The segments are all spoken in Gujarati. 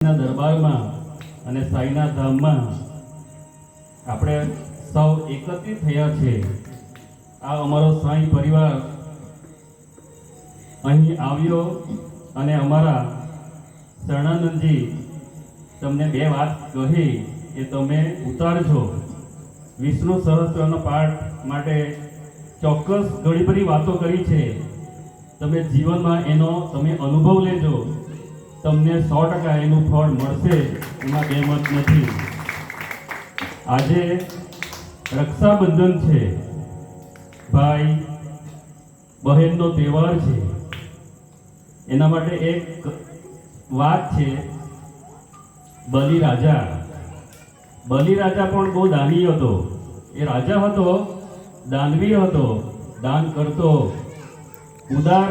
દરબારમાં અને સાઈના ધામમાં આપણે સૌ એકત્રિત થયા છે। આ અમારો સાઈ પરિવાર અહીં આવ્યો અને અમારા શરણાનંદજી તમને બે વાત કહી કે તમે ઉતારજો। વિષ્ણુ સહસ્ત્રનો પાઠ માટે ચોક્કસ ઘણી બધી વાતો કરી છે। તમે જીવનમાં એનો તમે અનુભવ લેજો, તમને 100% એનું ફળ મળશે, એમાં બે મત નથી। આજે રક્ષાબંધન છે, ભાઈ બહેનનો તહેવાર છે। એના માટે એક વાત છે, બલિરાજા પણ બહુ દાની હતો। એ રાજા હતો, દાનવીર હતો, દાન કરતો, ઉદાર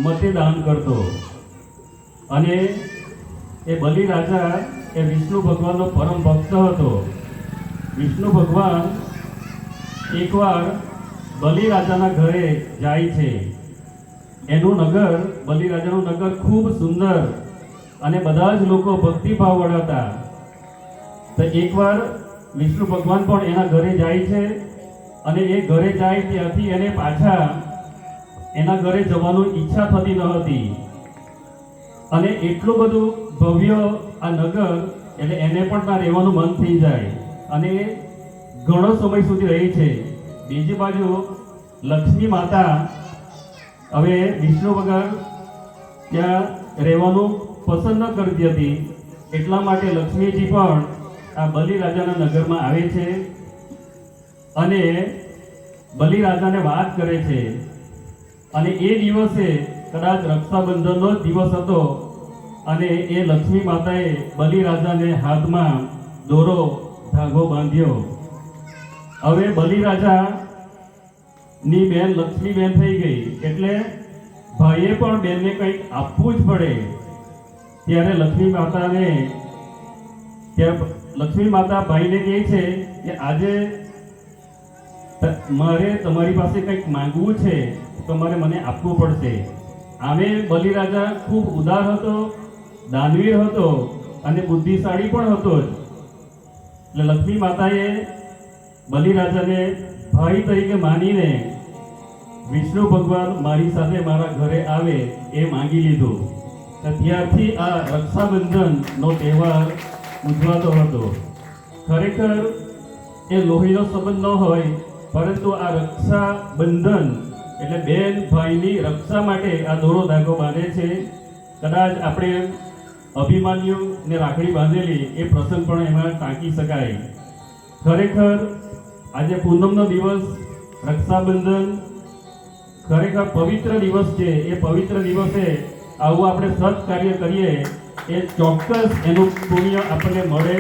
મતે દાન કરતો। અને એ બલિરાજા એ વિષ્ણુ ભગવાનનો પરમ ભક્ત હતો। વિષ્ણુ ભગવાન એકવાર બલિરાજાના ઘરે જાય છે। એનું નગર, બલિરાજાનું નગર ખૂબ સુંદર અને બધા જ લોકો ભક્તિભાવવાળા હતા। તો એકવાર વિષ્ણુ ભગવાન પણ એના ઘરે જાય છે અને એ ઘરે જાય ત્યાંથી એને પાછા એના ઘરે જવાની ઈચ્છા થતી ન હતી। અને એટલું બધું ભવ્ય આ નગર, એટલે એને પણ ત્યાં રહેવાનું મન થઈ જાય અને ઘણો સમય સુધી રહી છે। બીજી બાજુ લક્ષ્મી માતા હવે વિષ્ણુ વગર ત્યાં રહેવાનું પસંદ ન કરતી હતી, એટલા માટે લક્ષ્મીજી પણ આ બલિરાજાના નગરમાં આવે છે અને બલિરાજાને વાત કરે છે। અને એ દિવસે કદાચ રક્ષાબંધનનો દિવસ હતો અને એ લક્ષ્મી માતાએ બલિરાજાને હાથમાં દોરો ધાગો બાંધ્યો। હવે બલિરાજાની બેન લક્ષ્મી બેન થઈ ગઈ, એટલે ભાઈએ પણ બેનને કંઈક આપવું જ પડે। ત્યારે લક્ષ્મી માતા ભાઈને કહે છે કે આજે મારે તમારી પાસે કંઈક માંગવું છે, તમારે મને આપવું પડશે। આમે બલિરાજા ખૂબ ઉદાર હતો, દાનવીર હતો અને બુદ્ધિશાળી પણ હતો જ। એટલે લક્ષ્મી માતાએ બલિરાજાને ભાઈ તરીકે માનીને વિષ્ણુ ભગવાન મારી સાથે મારા ઘરે આવે એ માંગી લીધું। ત્યારથી આ રક્ષાબંધનનો તહેવાર ઉજવાતો હતો। ખરેખર એ લોહીનો સંબંધ ન હોય, પરંતુ આ રક્ષાબંધન એટલે બેન ભાઈની રક્ષા માટે આ દોરો ધાગો બાંધે છે। કદાચ આપણે અભિમાન્યુને રાખડી બાંધેલી એ પ્રસંગ પણ એમાં ટાંકી શકાય। ખરેખર આજે પૂનમનો દિવસ, રક્ષાબંધન ખરેખર પવિત્ર દિવસ છે। એ પવિત્ર દિવસે આવું આપણે સત્ કાર્ય કરીએ એ ચોક્કસ એનું પુણ્ય આપણને મળે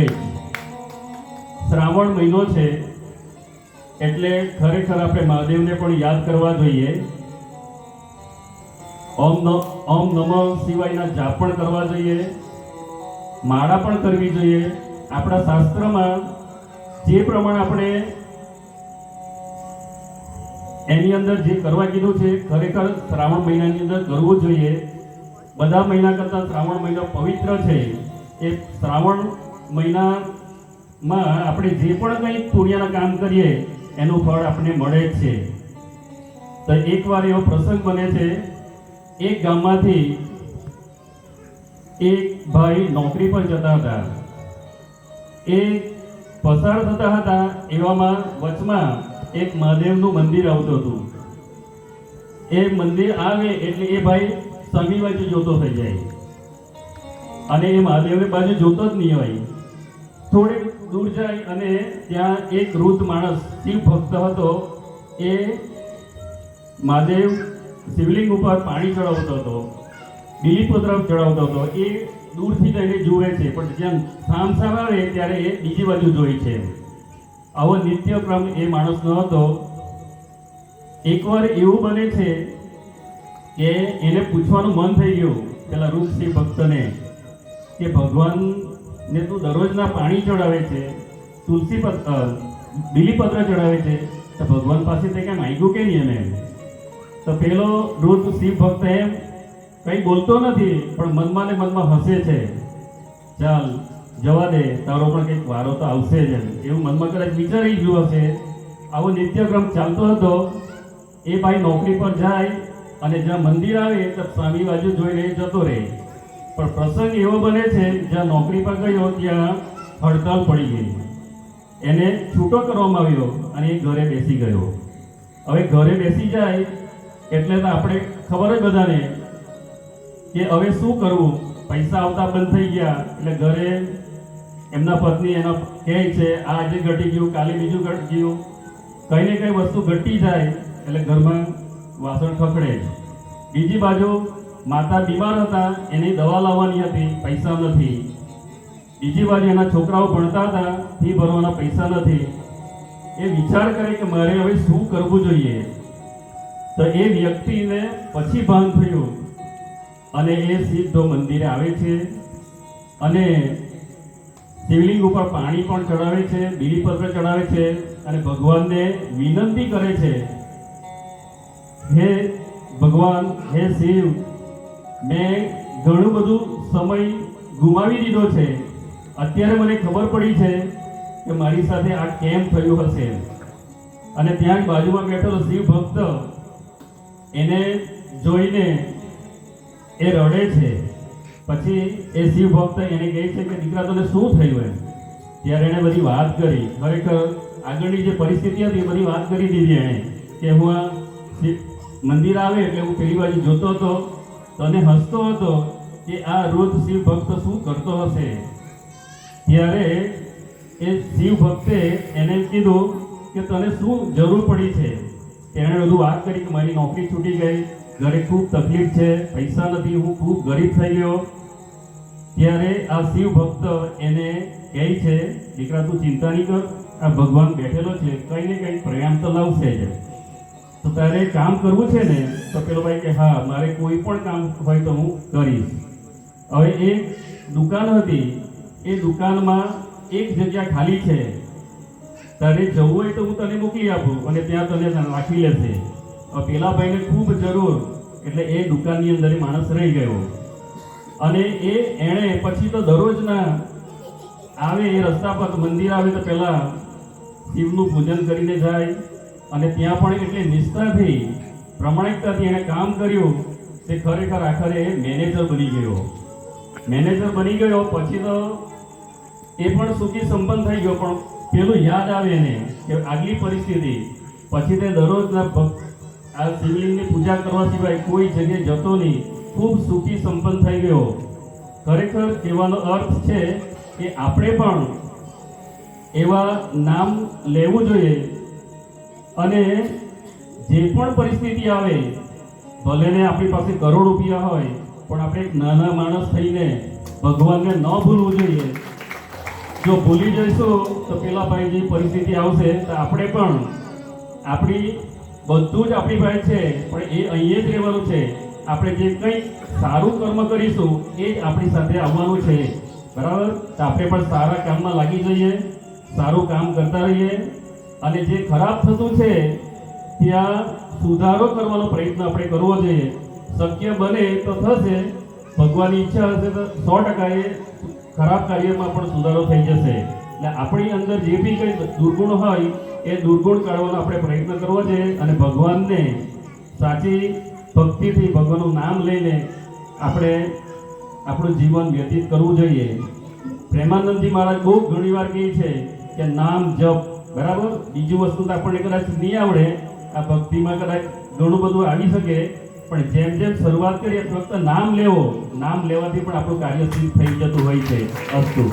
જ। શ્રાવણ મહિનો છે એટલે ખરેખર આપણે મહાદેવને પણ યાદ કરવા જોઈએ। ઓમ નમઃ શિવાયના જાપ પણ કરવા જોઈએ, માળા પણ કરવી જોઈએ। આપણા શાસ્ત્રમાં જે પ્રમાણે આપણે એની અંદર જે કરવા કીધું છે, ખરેખર શ્રાવણ મહિનાની અંદર કરવું જોઈએ। બધા મહિના કરતાં શ્રાવણ મહિનો પવિત્ર છે। એ શ્રાવણ મહિનામાં આપણે જે પણ કંઈ પુણ્યના કામ કરીએ એનું ફળ આપણને મળે જ છે। તો એકવાર એવો પ્રસંગ બને છે, એક ગામમાંથી એક ભાઈ નોકરી પર જતા હતા। એ પસાર થતા હતા, એવામાં વચમાં એક મહાદેવનું મંદિર આવતું હતું। એ મંદિર આવે એટલે એ ભાઈ સામી બાજુ જોતો થઈ જાય અને એ મહાદેવની બાજુ જોતો જ નહીં હોય। થોડે દૂર જાય અને ત્યાં એક વૃદ્ધ માણસ શિવ ભક્ત હતો, એ મહાદેવ શિવલિંગ ઉપર પાણી ચડાવતો હતો, બિલીપત્ર ચડાવતો હતો। એ દૂરથી જઈને જુએ છે, પણ જેમ સામ આવે ત્યારે એ બીજી બાજુ જોઈ છે। આવો નિત્યક્રમ એ માણસનો હતો। એકવાર એવું બને છે કે એને પૂછવાનું મન થઈ ગયું પેલા વૃદ્ધ શિવ ભક્તને કે ભગવાનને તું દરરોજના પાણી ચડાવે છે, બિલીપત્ર ચડાવે છે, તો ભગવાન પાસે તે કંઈ માંગ્યું કે નહીં એને? તો પેલો વૃદ્ધ શિવ ભક્ત એમ કંઈ બોલતો નથી પણ મનમાં ને મનમાં હસે છે, ચાલ જવા દે, તારો પણ કંઈક વારો તો આવશે જ એમ એવું મનમાં કદાચ વિચારી ગયું હશે. આવો નિત્યક્રમ ચાલતો હતો. એ ભાઈ નોકરી પર જાય અને જ્યાં મંદિર આવે ત્યાં સામી બાજુ જોઈને જતો રહે. પણ પ્રસંગ એવો બને છે જ્યાં નોકરી પર ગયો ત્યાં હડતાલ પડી ગઈ. એને છૂટો કરવામાં આવ્યો અને એ ઘરે બેસી ગયો. હવે ઘરે બેસી જાય એટલે તો આપણે ખબર જ બધાને કે હવે શું કરવું. પૈસા આવતા બંધ થઈ ગયા એટલે ઘરે એમના પત્ની એના કહે છે આ આજે ઘટી ગયું, કાલે બીજું ઘટી ગયું, કંઈ ને કંઈ વસ્તુ ઘટી જાય એટલે ઘરમાં વાસણ ખખડે. બીજી બાજુ માતા બીમાર હતા, એની દવા લાવવાની હતી, પૈસા નથી. બીજી બાજુ એના છોકરાઓ ભણતા હતા, ફી ભરવાના પૈસા નથી. એ વિચાર કરે કે મારે હવે શું કરવું જોઈએ. તો એ વ્યક્તિને પછી ભાન થયું અને એ સીધો મંદિરે આવે છે અને શિવલિંગ ઉપર પાણી પણ ચડાવે છે, બીલીપત્ર ચડાવે છે અને ભગવાનને વિનંતી કરે છે, હે ભગવાન, હે શિવ, મેં ઘણું બધું સમય ગુમાવી દીધો છે. અત્યારે મને ખબર પડી છે કે મારી સાથે આ કેમ થયું હશે. અને ત્યાં બાજુમાં બેઠેલો શિવ ભક્ત એને જોઈને એ રડે છે. પછી એ શિવ ભક્ત એને કહે છે કે દીકરા તને શું થયું એમ. ત્યારે એણે બધી વાત કરી. ખરેખર આગળની જે પરિસ્થિતિ હતી એ બધી વાત કરી દીધી એણે કે હું આ મંદિર આવે એટલે હું પેલી બાજુ જોતો હતો તને હસતો હતો કે આ રોજ શિવ ભક્ત શું કરતો હશે. ત્યારે એ શિવ ભક્તે એને કીધું કે તને શું જરૂર પડી છે. તેણે બધું વાત કરી કે મારી નોકરી છૂટી ગઈ, ઘરે ખૂબ તકલીફ છે, પૈસા નથી, હું ખૂબ ગરીબ થઈ ગયો. ત્યારે આ શિવ ભક્ત એને કહે છે દીકરા તું ચિંતા નહીં કર, આ ભગવાન બેઠેલો છે, કંઈ ને કંઈ પરિણામ તો લાવશે જ. તો તારે કામ કરવું છે ને? તો પેલો ભાઈ કે હા, મારે કોઈ પણ કામ હોય તો હું કરીશ. હવે એક દુકાન હતી, એ દુકાનમાં એક જગ્યા ખાલી છે, તારે જવું હોય તો હું તને મોકલી આપું અને ત્યાં તને રાખી લેશે. પેલા ભાઈને ખૂબ જરૂર એટલે એ દુકાનની અંદર માણસ રહી ગયો. અને એણે પછી તો દરરોજના આવે એ રસ્તા પર મંદિર આવે તો પહેલા શિવનું પૂજન કરીને જાય અને ત્યાં પણ એટલી નિષ્ઠાથી પ્રમાણિકતાથી એણે કામ કર્યું તે ખરેખર આખરે મેનેજર બની ગયો. મેનેજર બની ગયો પછી તો એ પણ સુખી સંપન્ન થઈ ગયો. પણ પેલું યાદ આવે એને કે આગલી પરિસ્થિતિ. પછી તે દરરોજના આ શિવલિંગની પૂજા કરવા સિવાય કોઈ જગ્યાએ જતો નહીં, ખૂબ સુખી સંપન્ન થઈ ગયો. ખરેખર કહેવાનો અર્થ છે કે આપણે પણ એવા નામ લેવું જોઈએ અને જે પણ પરિસ્થિતિ આવે, ભલે ને આપણી પાસે કરોડ રૂપિયા હોય પણ આપણે એક નાના માણસ થઈને ભગવાનને ન ભૂલવું જોઈએ. જો ભૂલી જઈશું તો પેલા ભાઈ જે પરિસ્થિતિ આવશે તો આપણે પણ આપણી બધું જ આપણી પાસે છે પણ એ અહીંયા જ રહેવાનું છે. આપણે જે કંઈ સારું કર્મ કરીશું એ જ આપણી સાથે આવવાનું છે. બરાબર? તો આપણે પણ સારા કામમાં લાગી જઈએ, સારું કામ કરતા રહીએ અને જે ખરાબ થતું છે ત્યાં સુધારો કરવાનો પ્રયત્ન આપણે કરવો જોઈએ. શક્ય બને તો થશે, ભગવાનની ઈચ્છા હશે તો 100% એ ખરાબ કાર્યમાં પણ સુધારો થઈ જશે. એટલે આપણી અંદર જે બી કંઈ દુર્ગુણ હોય એ દુર્ગુણ કાઢવાનો આપણે પ્રયત્ન કરવો જોઈએ અને ભગવાનને સાચી ભક્તિથી ભગવાનનું નામ લઈને આપણે આપણું જીવન વ્યતીત કરવું જોઈએ. પ્રેમાનંદજી મહારાજ બહુ ઘણીવાર કહે છે કે નામ જપ. બરાબર? બીજું વસ્તુ તો આપણને કદાચ નહીં આવડે, આ ભક્તિમાં કદાચ ઘણું બધું આવી શકે પણ જેમ જેમ શરૂઆત કરીએ ફક્ત નામ લેવો, નામ લેવાથી પણ આપણું કાર્ય સિદ્ધ થઈ જતું હોય છે. અસ્તુ.